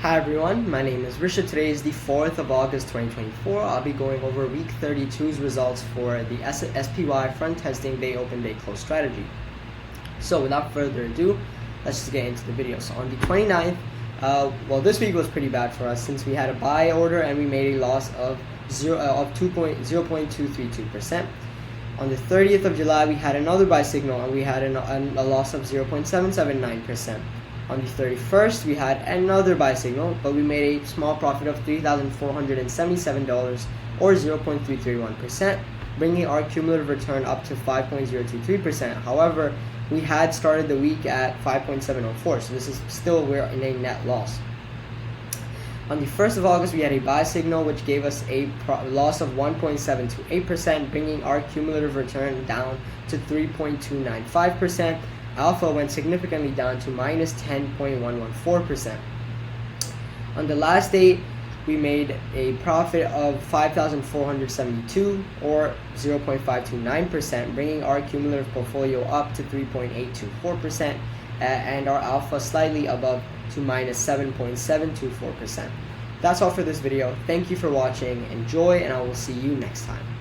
Hi everyone, my name is Risha. Today is the 4th of August 2024. I'll be going over week 32's results for the SPY front testing day open day close strategy. So without further ado, let's just get into the video. So on the 29th, this week was pretty bad for us since we had a buy order and we made a loss of 0.232%. On the 30th of July, we had another buy signal and we had a loss of 0.779%. On the 31st, we had another buy signal, but we made a small profit of $3,477 or 0.331%, bringing our cumulative return up to 5.023%. However, we had started the week at 5.704, so this is still, we're in a net loss. On the 1st of August, we had a buy signal, which gave us a loss of 1.728%, bringing our cumulative return down to 3.295%. Alpha went significantly down to minus 10.114%. On the last day, we made a profit of $5,472 or 0.529%, bringing our cumulative portfolio up to 3.824% and our alpha slightly above to minus 7.724%. That's all for this video. Thank you for watching. Enjoy, and I will see you next time.